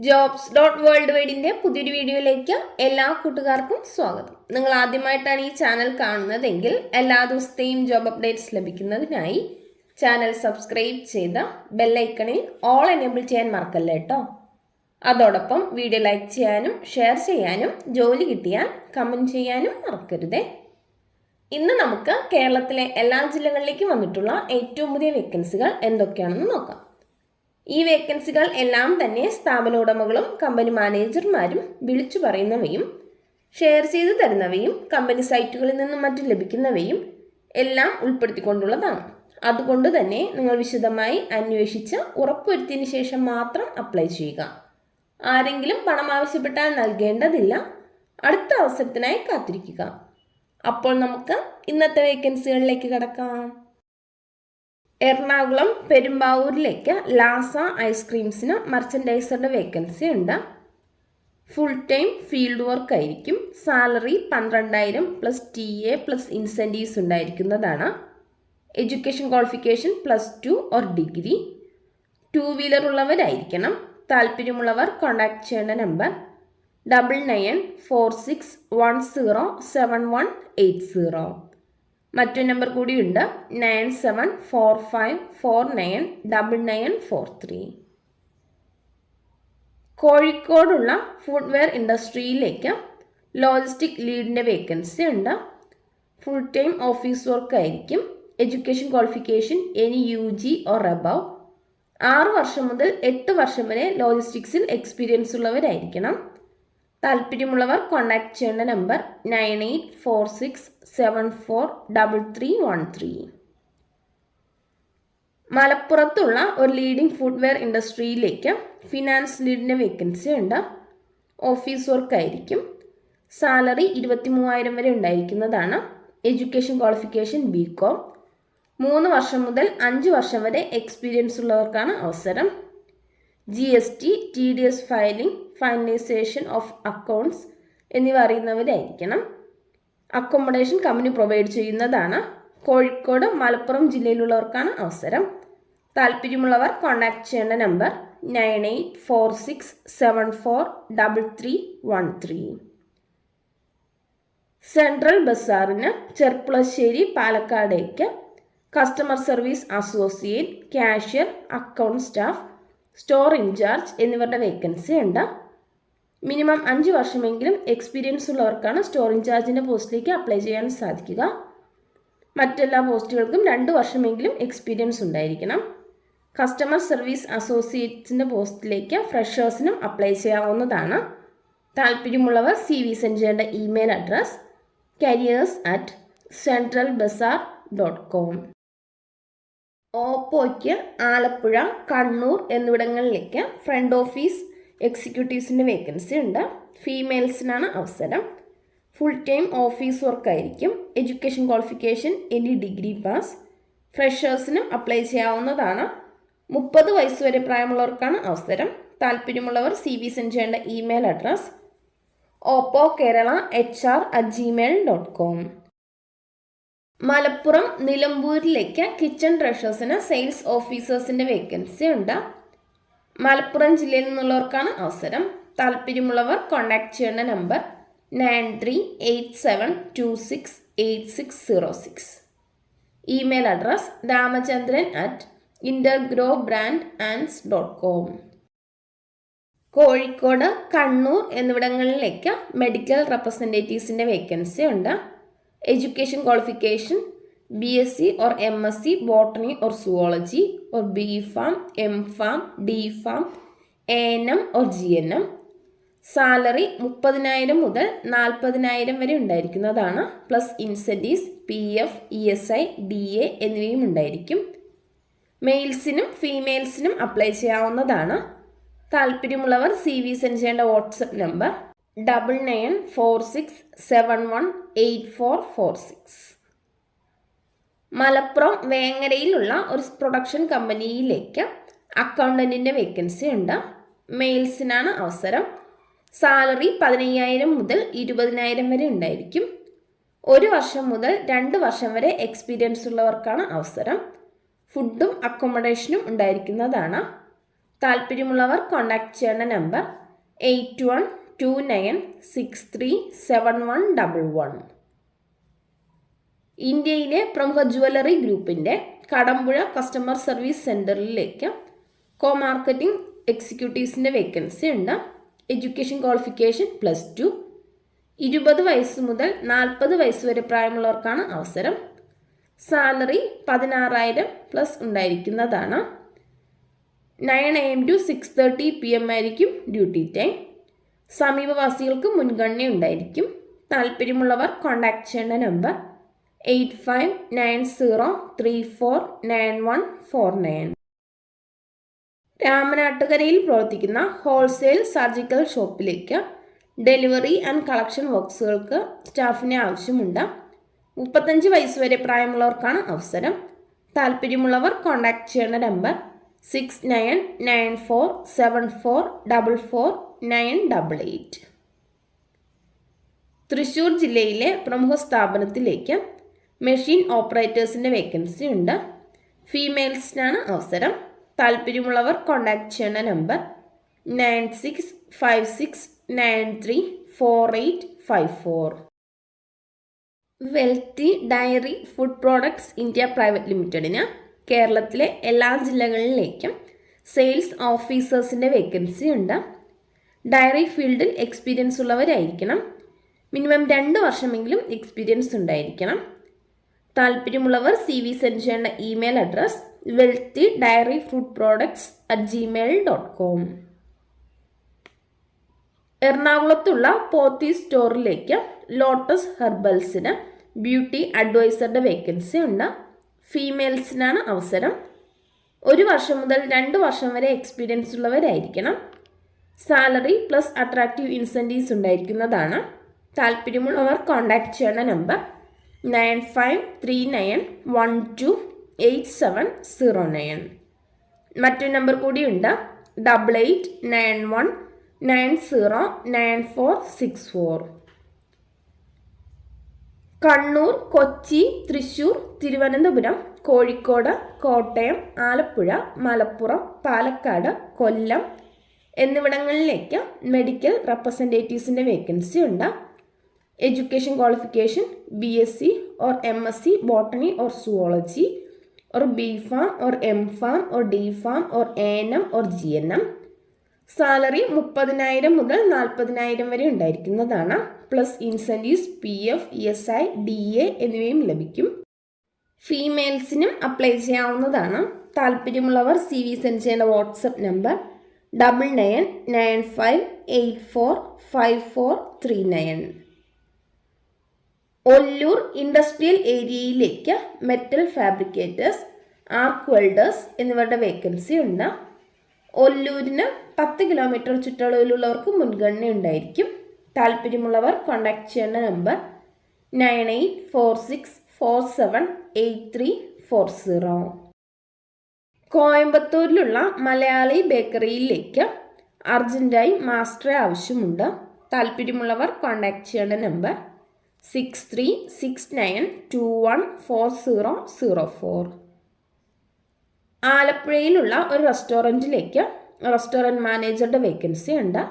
JOBS.WORLDWIDE പുതിയൊരു വീഡിയോയിലേക്ക് എല്ലാ കൂട്ടുകാർക്കും സ്വാഗതം. നിങ്ങൾ ആദ്യമായിട്ടാണ് ഈ ചാനൽ കാണുന്നതെങ്കിൽ എല്ലാ ദിവസത്തെയും ജോബ് അപ്ഡേറ്റ്സ് ലഭിക്കുന്നതിനായി ചാനൽ സബ്സ്ക്രൈബ് ചെയ്ത് ബെൽ ഐക്കണിൽ ഓൾ എനേബിൾ ചെയ്യാൻ മറക്കല്ലേ കേട്ടോ. അതോടൊപ്പം വീഡിയോ ലൈക്ക് ചെയ്യാനും ഷെയർ ചെയ്യാനും ജോലി കിട്ടിയാൽ കമൻറ്റ് ചെയ്യാനും മറക്കരുതേ. ഇന്ന് നമുക്ക് കേരളത്തിലെ എല്ലാ ജില്ലകളിലേക്കും വന്നിട്ടുള്ള ഏറ്റവും പുതിയ വേക്കൻസികൾ എന്തൊക്കെയാണെന്ന് നോക്കാം. ഈ വേക്കൻസികൾ എല്ലാം തന്നെ സ്ഥാപന ഉടമകളും കമ്പനി മാനേജർമാരും വിളിച്ചു പറയുന്നവയും ഷെയർ ചെയ്തു തരുന്നവയും കമ്പനി സൈറ്റുകളിൽ നിന്നും മറ്റും ലഭിക്കുന്നവയും എല്ലാം ഉൾപ്പെടുത്തിക്കൊണ്ടുള്ളതാണ്. അതുകൊണ്ട് തന്നെ നിങ്ങൾ വിശദമായി അന്വേഷിച്ച് ഉറപ്പുവരുത്തിയതിനു ശേഷം മാത്രം അപ്ലൈ ചെയ്യുക. ആരെങ്കിലും പണം ആവശ്യപ്പെട്ടാൽ നൽകേണ്ടതില്ല. അടുത്ത അവസരത്തിനായി കാത്തിരിക്കുക. അപ്പോൾ നമുക്ക് ഇന്നത്തെ വേക്കൻസികളിലേക്ക് കടക്കാം. എറണാകുളം പെരുമ്പാവൂരിലേക്ക് ലാസ ഐസ്ക്രീംസിന് മർച്ചൻഡൈസറുടെ വേക്കൻസി ഉണ്ട്. ഫുൾ ടൈം ഫീൽഡ് വർക്ക് ആയിരിക്കും. Salary 12,000 plus TA plus incentives ഉണ്ടായിരിക്കുന്നതാണ്. Education qualification +2 or degree. 2 wheeler ഉള്ളവരായിരിക്കണം. താല്പര്യമുള്ളവർ കോൺടാക്ട് ചെയ്യേണ്ട നമ്പർ 9946107180. മറ്റൊരു നമ്പർ കൂടിയുണ്ട് 9745499943. കോഴിക്കോടുള്ള ഫുഡ്വെയർ ഇൻഡസ്ട്രിയിലേക്ക് ലോജിസ്റ്റിക് ലീഡിൻ്റെ വേക്കൻസി ഉണ്ട്. ഫുൾ ടൈം ഓഫീസ് വർക്ക് ആയിരിക്കും. Education qualification any UG or above. 6 വർഷം മുതൽ 8 വർഷം വരെ ലോജിസ്റ്റിക്സിൽ എക്സ്പീരിയൻസ് ഉള്ളവരായിരിക്കണം. താല്പര്യമുള്ളവർ കോൺടാക്ട് ചെയ്യേണ്ട നമ്പർ 9846743313. മലപ്പുറത്തുള്ള ഒരു ലീഡിംഗ് ഫുഡ്വെയർ ഇൻഡസ്ട്രിയിലേക്ക് ഫിനാൻസ് ലീഡിൻ്റെ വേക്കൻസി ഉണ്ട്. ഓഫീസ് വർക്ക് ആയിരിക്കും. സാലറി 23,000 വരെ ഉണ്ടായിരിക്കുന്നതാണ്. Education qualification BCom. 3 വർഷം മുതൽ 5 വർഷം വരെ എക്സ്പീരിയൻസ് ഉള്ളവർക്കാണ് അവസരം. GST, TDS filing, finalisation of accounts എന്നിവ അറിയുന്നവരായിരിക്കണം. അക്കോമഡേഷൻ കമ്പനി പ്രൊവൈഡ് ചെയ്യുന്നതാണ്. കോഴിക്കോട് മലപ്പുറം ജില്ലയിലുള്ളവർക്കാണ് അവസരം. താല്പര്യമുള്ളവർ കോൺടാക്ട് ചെയ്യേണ്ട നമ്പർ 9846743313. സെൻട്രൽ ബസാറിന് ചെർപ്പുളശ്ശേരി പാലക്കാടേക്ക് customer service associate, cashier, account staff, store incharge എന്നിവരുടെ വേക്കൻസി ഉണ്ട്. മിനിമം 5 വർഷമെങ്കിലും എക്സ്പീരിയൻസ് ഉള്ളവർക്കാണ് സ്റ്റോർ ഇൻചാർജിൻ്റെ പോസ്റ്റിലേക്ക് അപ്ലൈ ചെയ്യാൻ സാധിക്കുക. മറ്റെല്ലാ പോസ്റ്റുകൾക്കും 2 വർഷമെങ്കിലും എക്സ്പീരിയൻസ് ഉണ്ടായിരിക്കണം. കസ്റ്റമർ സർവീസ് അസോസിയേറ്റ്സിൻ്റെ പോസ്റ്റിലേക്ക് ഫ്രഷേഴ്സിനും അപ്ലൈ ചെയ്യാവുന്നതാണ്. താല്പര്യമുള്ളവർ CV സെൻഡ് ചെയ്യേണ്ട ഇമെയിൽ അഡ്രസ് careers@centralbazaar.com. ഓപ്പോയ്ക്ക് ആലപ്പുഴ, കണ്ണൂർ എന്നിവിടങ്ങളിലേക്ക് ഫ്രണ്ട് ഓഫീസ് എക്സിക്യൂട്ടീവ്സിൻ്റെ വേക്കൻസി ഉണ്ട്. ഫീമെയിൽസിനാണ് അവസരം. ഫുൾ ടൈം ഓഫീസ് വർക്ക് ആയിരിക്കും. Education qualification any degree pass. ഫ്രഷേഴ്സിനും അപ്ലൈ ചെയ്യാവുന്നതാണ്. 30 വയസ്സ് വരെ പ്രായമുള്ളവർക്കാണ് അവസരം. താല്പര്യമുള്ളവർ CV സെൻഡ് ചെയ്യേണ്ട ഇമെയിൽ അഡ്രസ് oppo.kerala.hr@gmail.com. മലപ്പുറം നിലമ്പൂരിലേക്ക് കിച്ചൺ ട്രഷേഴ്സിന് സെയിൽസ് ഓഫീസേഴ്സിൻ്റെ വേക്കൻസി ഉണ്ട്. മലപ്പുറം ജില്ലയിൽ നിന്നുള്ളവർക്കാണ് അവസരം. താല്പര്യമുള്ളവർ കോൺടാക്ട് ചെയ്യേണ്ട number 9387268606. Email address ramachandran@intergrowbrandants.com. Kozhikode, Kannur എന്നിവിടങ്ങളിലേക്ക് മെഡിക്കൽ റെപ്രസെൻറ്റേറ്റീവ്സിൻ്റെ വേക്കൻസി ഉണ്ട്. Education qualification BSc or MSc botany or zoology or BPharm, MPharm, DPharm, ANM or GNM. Salary 30,000 മുതൽ 40,000 വരെ ഉണ്ടായിരിക്കുന്നതാണ്. Plus incentives, PF, ESI, DA എന്നിവയും ഉണ്ടായിരിക്കും. മെയിൽസിനും ഫീമെയിൽസിനും അപ്ലൈ ചെയ്യാവുന്നതാണ്. താല്പര്യമുള്ളവർ CV സെൻഡ് ചെയ്യേണ്ട വാട്സപ്പ് നമ്പർ 9946718446. മലപ്പുറം വേങ്ങരയിലുള്ള ഒരു പ്രൊഡക്ഷൻ കമ്പനിയിലേക്ക് അക്കൗണ്ടൻറ്റിൻ്റെ വേക്കൻസി ഉണ്ട്. മെയിൽസിനാണ് അവസരം. സാലറി 15,000 മുതൽ 20,000 വരെ ഉണ്ടായിരിക്കും. 1 വർഷം മുതൽ 2 വർഷം വരെ എക്സ്പീരിയൻസ് ഉള്ളവർക്കാണ് അവസരം. ഫുഡും അക്കോമഡേഷനും ഉണ്ടായിരിക്കുന്നതാണ്. താല്പര്യമുള്ളവർ കോൺടാക്ട് ചെയ്യേണ്ട നമ്പർ 8129637111. ഇന്ത്യയിലെ പ്രമുഖ ജുവലറി ഗ്രൂപ്പിൻ്റെ കടമ്പുഴ കസ്റ്റമർ സർവീസ് സെൻറ്ററിലേക്ക് മാർക്കറ്റിംഗ് എക്സിക്യൂട്ടീവ്സിൻ്റെ വേക്കൻസി ഉണ്ട്. Education qualification +2. 20 വയസ്സ് മുതൽ 40 വയസ്സ് വരെ പ്രായമുള്ളവർക്കാണ് അവസരം. സാലറി 16,000 പ്ലസ് ഉണ്ടായിരിക്കുന്നതാണ്. 9 AM to 6:30 PM ആയിരിക്കും ഡ്യൂട്ടി ടൈം. സമീപവാസികൾക്ക് മുൻഗണന ഉണ്ടായിരിക്കും. താല്പര്യമുള്ളവർ കോൺടാക്ട് ചെയ്യേണ്ട നമ്പർ 8590349149. രാമനാട്ടുകരയിൽ പ്രവർത്തിക്കുന്ന ഹോൾസെയിൽ സർജിക്കൽ ഷോപ്പിലേക്ക് ഡെലിവറി ആൻഡ് കളക്ഷൻ വർക്ക്സുകൾക്ക് സ്റ്റാഫിനെ ആവശ്യമുണ്ട്. 35 വയസ്സ് വരെ പ്രായമുള്ളവർക്കാണ് അവസരം. താല്പര്യമുള്ളവർ കോൺടാക്ട് ചെയ്യേണ്ട നമ്പർ 699474444988. തൃശ്ശൂർ ജില്ലയിലെ പ്രമുഖ സ്ഥാപനത്തിലേക്ക് മെഷീൻ ഓപ്പറേറ്റേഴ്സിൻ്റെ വേക്കൻസി ഉണ്ട്. ഫീമെയിൽസിനാണ് അവസരം. താല്പര്യമുള്ളവർ കോൺടാക്ട് ചെയ്യേണ്ട number 9656934854. Wealthy dairy food products India private ലിമിറ്റഡിന് കേരളത്തിലെ എല്ലാ ജില്ലകളിലേക്കും സെയിൽസ് ഓഫീസേഴ്സിൻ്റെ വേക്കൻസി ഉണ്ട്. ഡയറി ഫീൽഡിൽ എക്സ്പീരിയൻസ് ഉള്ളവരായിരിക്കണം. മിനിമം 2 വർഷമെങ്കിലും എക്സ്പീരിയൻസ് ഉണ്ടായിരിക്കണം. താല്പര്യമുള്ളവർ CV സെൻഡ് ചെയ്യേണ്ട ഇമെയിൽ അഡ്രസ് wealthydairyfoodproducts@gmail.com. എറണാകുളത്തുള്ള പോത്തി സ്റ്റോറിലേക്ക് ലോട്ടസ് ഹെർബൽസിന് ബ്യൂട്ടി അഡ്വൈസറുടെ വേക്കൻസി ഉണ്ട്. ഫീമെയിൽസിനാണ് അവസരം. 1 വർഷം മുതൽ 2 വർഷം വരെ എക്സ്പീരിയൻസ് ഉള്ളവരായിരിക്കണം. സാലറി പ്ലസ് അട്രാക്റ്റീവ് ഇൻസെൻറ്റീവ്സ് ഉണ്ടായിരിക്കുന്നതാണ്. താല്പര്യമുള്ളവർ കോൺടാക്ട് ചെയ്യേണ്ട നമ്പർ 9539128709. മറ്റൊരു നമ്പർ കൂടിയുണ്ട് 8891909464. കണ്ണൂർ, കൊച്ചി, തൃശ്ശൂർ, തിരുവനന്തപുരം, കോഴിക്കോട്, കോട്ടയം, ആലപ്പുഴ, മലപ്പുറം, പാലക്കാട്, കൊല്ലം എന്നിവിടങ്ങളിലേക്ക് മെഡിക്കൽ റെപ്രസെൻറ്റേറ്റീവ്സിൻ്റെ വേക്കൻസി ഉണ്ട്. Education qualification BSc or MSc Botany or Zoology or B.Pharm or M.Pharm or D.Pharm or A.N.M or G.N.M. Salary 30,000 മുതൽ 40,000 വരെ ഉണ്ടായിരിക്കുന്നതാണ്. Plus incentives PF, ESI, DA എന്നിവയും ലഭിക്കും. ഫീമെയിൽസിനും അപ്ലൈ ചെയ്യാവുന്നതാണ്. താല്പര്യമുള്ളവർ CV സെൻഡ് ചെയ്യുന്ന വാട്സപ്പ് നമ്പർ 9995845439. ഒല്ലൂർ ഇൻഡസ്ട്രിയൽ ഏരിയയിലേക്ക് മെറ്റൽ ഫാബ്രിക്കേറ്റേഴ്സ്, ആർക്ക് welders എന്നിവരുടെ വേക്കൻസി ഉണ്ട്. ഒല്ലൂരിന് 10 കിലോമീറ്റർ ചുറ്റളവിലുള്ളവർക്ക് മുൻഗണന ഉണ്ടായിരിക്കും. താല്പര്യമുള്ളവർ കോൺടാക്ട് ചെയ്യേണ്ട നമ്പർ 9846478340. കോയമ്പത്തൂരിലുള്ള മലയാളി ബേക്കറിയിലേക്ക് അർജൻറ്റായി മാസ്റ്ററെ ആവശ്യമുണ്ട്. താല്പര്യമുള്ളവർ കോൺടാക്ട് ചെയ്യേണ്ട നമ്പർ 6369214004. ആലപ്പുഴയിലുള്ള ഒരു റെസ്റ്റോറൻറ്റിലേക്ക് റെസ്റ്റോറൻറ്റ് മാനേജറുടെ വേക്കൻസി ഉണ്ട്.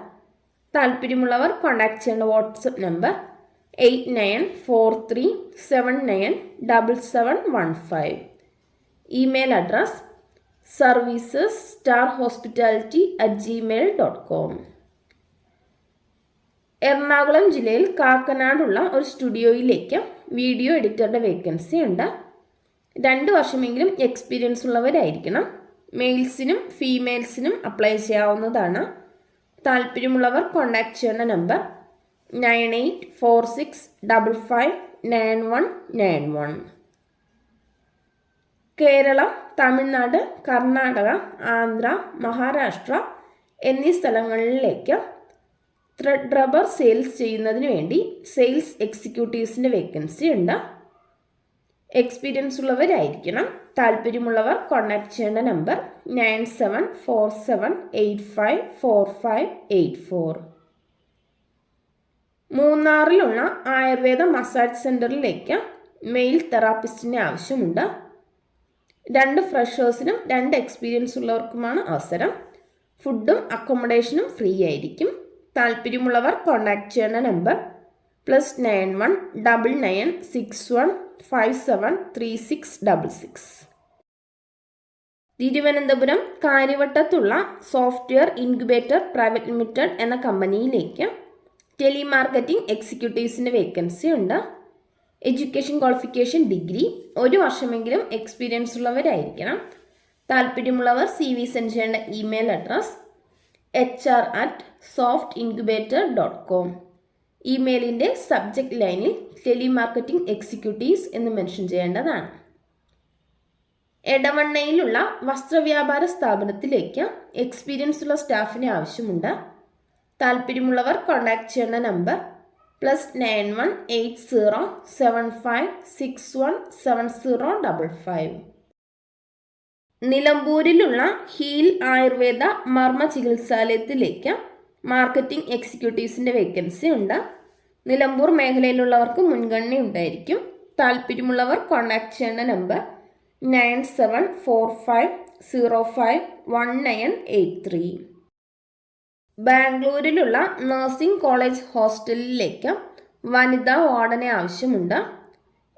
താല്പര്യമുള്ളവർ കോൺടാക്ട് ചെയ്യേണ്ട WhatsApp number 8943797715. Email address services@hospitality@gmail.com. Ernakulam ജില്ലയിൽ കാക്കനാടുള്ള ഒരു സ്റ്റുഡിയോയിലേക്ക് വീഡിയോ എഡിറ്ററുടെ വേക്കൻസി ഉണ്ട്. 2 വർഷമെങ്കിലും എക്സ്പീരിയൻസ് ഉള്ളവരായിരിക്കണം. മെയിൽസിനും ഫീമെയിൽസിനും അപ്ലൈ ചെയ്യാവുന്നതാണ്. താല്പര്യമുള്ളവർ കോൺടാക്ട് ചെയ്യേണ്ട നമ്പർ 9846559191. കേരളം, തമിഴ്നാട്, കർണാടക, ആന്ധ്ര, മഹാരാഷ്ട്ര എന്നീ സ്ഥലങ്ങളിലേക്ക് ത്രെഡ് റബ്ബർ സെയിൽസ് ചെയ്യുന്നതിന് വേണ്ടി സെയിൽസ് എക്സിക്യൂട്ടീവ്സിൻ്റെ വേക്കൻസി ഉണ്ട്. എക്സ്പീരിയൻസ് ഉള്ളവരായിരിക്കണം. താല്പര്യമുള്ളവർ കോൺടാക്ട് ചെയ്യേണ്ട നമ്പർ 9747854584. മൂന്നാറിലുള്ള ആയുർവേദ മസാജ് സെൻറ്ററിലേക്ക് മെയിൽ തെറാപ്പിസ്റ്റിനെ ആവശ്യമുണ്ട്. 2 ഫ്രഷേഴ്സിനും 2 എക്സ്പീരിയൻസ് ഉള്ളവർക്കുമാണ് അവസരം. ഫുഡും അക്കോമഡേഷനും ഫ്രീ ആയിരിക്കും. താല്പര്യമുള്ളവർ കോൺടാക്ട് ചെയ്യേണ്ട നമ്പർ +919961573666. തിരുവനന്തപുരം കാര്യവട്ടത്തുള്ള സോഫ്റ്റ്വെയർ ഇൻക്യുബേറ്റർ പ്രൈവറ്റ് ലിമിറ്റഡ് എന്ന കമ്പനിയിലേക്ക് ടെലിമാർക്കറ്റിംഗ് എക്സിക്യൂട്ടീവ്സിൻ്റെ വേക്കൻസി ഉണ്ട്. എഡ്യൂക്കേഷൻ ക്വാളിഫിക്കേഷൻ ഡിഗ്രി, 1 വർഷമെങ്കിലും എക്സ്പീരിയൻസ് ഉള്ളവരായിരിക്കണം. താല്പര്യമുള്ളവർ CV സെൻഡ് ചെയ്യേണ്ട ഇമെയിൽ അഡ്രസ് hr@softincubator.com. ഇമെയിലിൻ്റെ സബ്ജക്റ്റ് ലൈനിൽ ടെലിമാർക്കറ്റിംഗ് എക്സിക്യൂട്ടീവ്സ് എന്ന് മെൻഷൻ ചെയ്യേണ്ടതാണ്. എടവണ്ണയിലുള്ള വസ്ത്രവ്യാപാര സ്ഥാപനത്തിലേക്ക് എക്സ്പീരിയൻസ് ഉള്ള സ്റ്റാഫിനെ ആവശ്യമുണ്ട്. താല്പര്യമുള്ളവർ കോൺടാക്ട് ചെയ്യേണ്ട നമ്പർ +918075617055. നിലമ്പൂരിലുള്ള ഹീൽ ആയുർവേദ മർമ്മ ചികിത്സാലയത്തിലേക്ക് മാർക്കറ്റിംഗ് എക്സിക്യൂട്ടീവ്സിൻ്റെ വേക്കൻസി ഉണ്ട്. നിലമ്പൂർ മേഖലയിലുള്ളവർക്ക് മുൻഗണന ഉണ്ടായിരിക്കും. താല്പര്യമുള്ളവർ കോൺടാക്ട് ചെയ്യേണ്ട നമ്പർ 9745051983. ബാംഗ്ലൂരിലുള്ള നഴ്സിംഗ് കോളേജ് ഹോസ്റ്റലിലേക്ക് വനിതാ വാർഡനെ ആവശ്യമുണ്ട്.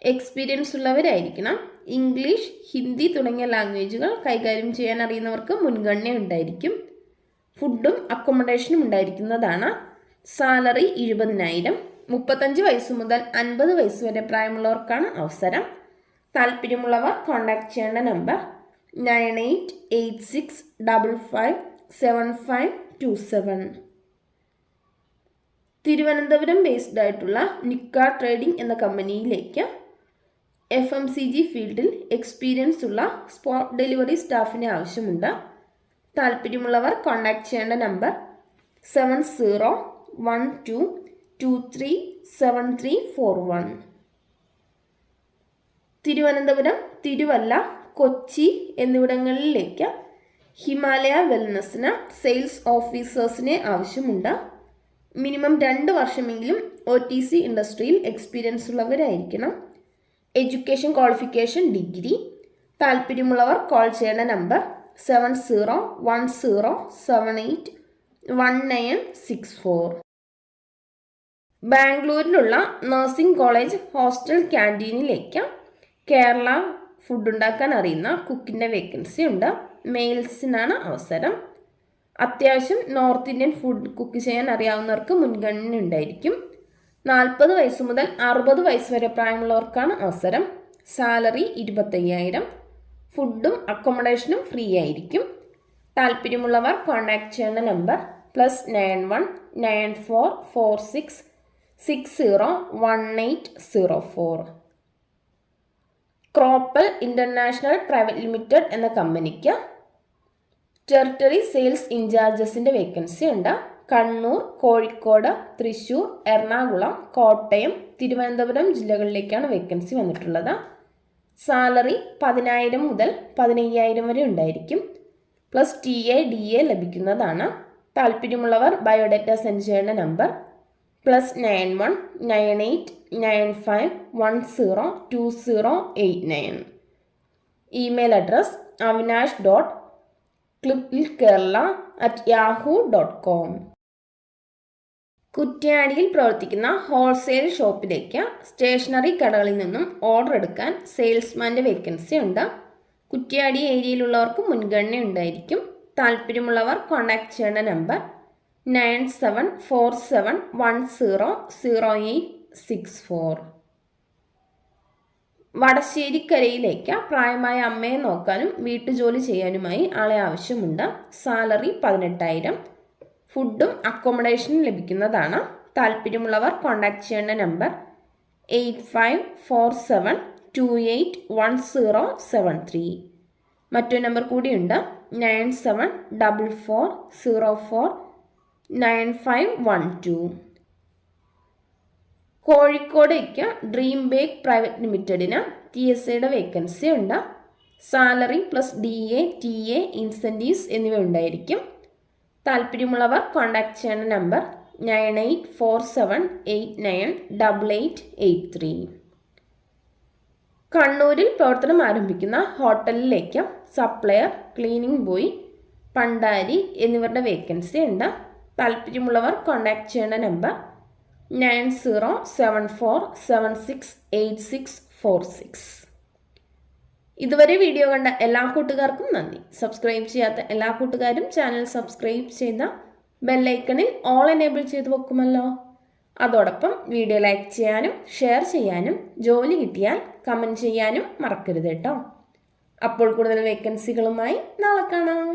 എക്സ്പീരിയൻസ് ഉള്ളവരായിരിക്കണം. ഇംഗ്ലീഷ്, ഹിന്ദി തുടങ്ങിയ ലാംഗ്വേജുകൾ കൈകാര്യം ചെയ്യാൻ അറിയുന്നവർക്ക് മുൻഗണന ഉണ്ടായിരിക്കും. ഫുഡും അക്കോമഡേഷനും ഉണ്ടായിരിക്കുന്നതാണ്. സാലറി 70,000. 35 വയസ്സ് മുതൽ 50 വയസ്സ് വരെ പ്രായമുള്ളവർക്കാണ് അവസരം. താല്പര്യമുള്ളവർ കോൺടാക്ട് ചെയ്യേണ്ട നമ്പർ 9886557527. തിരുവനന്തപുരം ബേസ്ഡ് ആയിട്ടുള്ള നിക്ക ട്രേഡിംഗ് എന്ന കമ്പനിയിലേക്ക് FMCG ഫീൽഡിൽ എക്സ്പീരിയൻസ് ഉള്ള സ്പോട്ട് ഡെലിവറി സ്റ്റാഫിനെ ആവശ്യമുണ്ട്. താല്പര്യമുള്ളവർ കോൺടാക്ട് ചെയ്യേണ്ട നമ്പർ 7012237341. തിരുവനന്തപുരം, തിരുവല്ല, കൊച്ചി എന്നിവിടങ്ങളിലേക്ക് ഹിമാലയ വെൽനസ്സിന് സെയിൽസ് ഓഫീസേഴ്സിനെ ആവശ്യമുണ്ട്. മിനിമം 2 വർഷമെങ്കിലും OTC ഇൻഡസ്ട്രിയിൽ എക്സ്പീരിയൻസ് ഉള്ളവരായിരിക്കണം. Education qualification degree. താല്പര്യമുള്ളവർ കോൾ ചെയ്യേണ്ട നമ്പർ 7010781964. ബാംഗ്ലൂരിലുള്ള നഴ്സിംഗ് കോളേജ് ഹോസ്റ്റൽ ക്യാൻറ്റീനിലേക്ക് കേരള ഫുഡ് ഉണ്ടാക്കാൻ അറിയുന്ന കുക്കിൻ്റെ വേക്കൻസി ഉണ്ട്. മെയിൽസിനാണ് അവസരം. അത്യാവശ്യം നോർത്ത് ഇന്ത്യൻ ഫുഡ് കുക്ക് ചെയ്യാൻ അറിയാവുന്നവർക്ക് മുൻഗണന ഉണ്ടായിരിക്കും. 40 വയസ്സ് മുതൽ 60 വയസ്സ് വരെ പ്രായമുള്ളവർക്കാണ് അവസരം. സാലറി 25,000. ഫുഡും അക്കോമഡേഷനും ഫ്രീ ആയിരിക്കും. താല്പര്യമുള്ളവർ കോൺടാക്ട് ചെയ്യേണ്ട നമ്പർ +919446601804. ക്രോപ്പൽ ഇൻ്റർനാഷണൽ പ്രൈവറ്റ് ലിമിറ്റഡ് എന്ന കമ്പനിക്ക് ടെറിട്ടറി സെയിൽസ് ഇൻചാർജസിൻ്റെ വേക്കൻസി ഉണ്ട്. കണ്ണൂർ, കോഴിക്കോട്, തൃശ്ശൂർ, എറണാകുളം, കോട്ടയം, തിരുവനന്തപുരം ജില്ലകളിലേക്കാണ് വേക്കൻസി വന്നിട്ടുള്ളത്. സാലറി 10,000 മുതൽ 15,000 വരെ ഉണ്ടായിരിക്കും. +TA DA ലഭിക്കുന്നതാണ്. താല്പര്യമുള്ളവർ ബയോഡേറ്റ സെൻഡ് ചെയ്യേണ്ട നമ്പർ +919895102089. Email address avinash.clipkerala@yahoo.com. കുറ്റ്യാടിയിൽ പ്രവർത്തിക്കുന്ന ഹോൾസെയിൽ ഷോപ്പിലേക്ക് സ്റ്റേഷനറി കടകളിൽ നിന്നും ഓർഡർ എടുക്കാൻ സെയിൽസ്മാൻ്റെ വേക്കൻസി ഉണ്ട്. കുറ്റ്യാടി ഏരിയയിലുള്ളവർക്ക് മുൻഗണന ഉണ്ടായിരിക്കും. താല്പര്യമുള്ളവർ കോൺടാക്ട് ചെയ്യേണ്ട നമ്പർ 9747100864. വടശ്ശേരിക്കരയിലേക്ക് പ്രായമായ അമ്മയെ നോക്കാനും വീട്ടുജോലി ചെയ്യാനുമായി ആളെ ആവശ്യമുണ്ട്. സാലറി 18,000. ഫുഡും അക്കോമഡേഷനും ലഭിക്കുന്നതാണ്. താല്പര്യമുള്ളവർ കോൺടാക്ട് ചെയ്യേണ്ട നമ്പർ 8547281073. മറ്റൊരു നമ്പർ കൂടിയുണ്ട് 9744049512. കോഴിക്കോടേക്ക് ഡ്രീം ബേക്ക് പ്രൈവറ്റ് ലിമിറ്റഡിന് TSAയുടെ വേക്കൻസി ഉണ്ട്. സാലറി +DA, TA, ഇൻസെൻറ്റീവ്സ് എന്നിവ ഉണ്ടായിരിക്കും. താല്പര്യമുള്ളവർ കോൺടാക്ട് ചെയ്യേണ്ട നമ്പർ 9847898883. കണ്ണൂരിൽ പ്രവർത്തനം ആരംഭിക്കുന്ന ഹോട്ടലിലേക്ക് സപ്ലയർ, ക്ലീനിംഗ് ബോയ്, പണ്ടാരി എന്നിവരുടെ വേക്കൻസി ഉണ്ട്. താല്പര്യമുള്ളവർ കോൺടാക്ട് ചെയ്യേണ്ട നമ്പർ 9074768646. ഇതുവരെ വീഡിയോ കണ്ട എല്ലാ കൂട്ടുകാർക്കും നന്ദി. സബ്സ്ക്രൈബ് ചെയ്യാത്ത എല്ലാ കൂട്ടുകാരും ചാനൽ സബ്സ്ക്രൈബ് ചെയ്ത ബെല്ലൈക്കണിൽ ഓൾ എനേബിൾ ചെയ്ത് വെക്കുമല്ലോ. അതോടൊപ്പം വീഡിയോ ലൈക്ക് ചെയ്യാനും ഷെയർ ചെയ്യാനും ജോലി കിട്ടിയാൽ കമൻറ്റ് ചെയ്യാനും മറക്കരുത് കേട്ടോ. അപ്പോൾ കൂടുതൽ വേക്കൻസികളുമായി നാളെ കാണാം.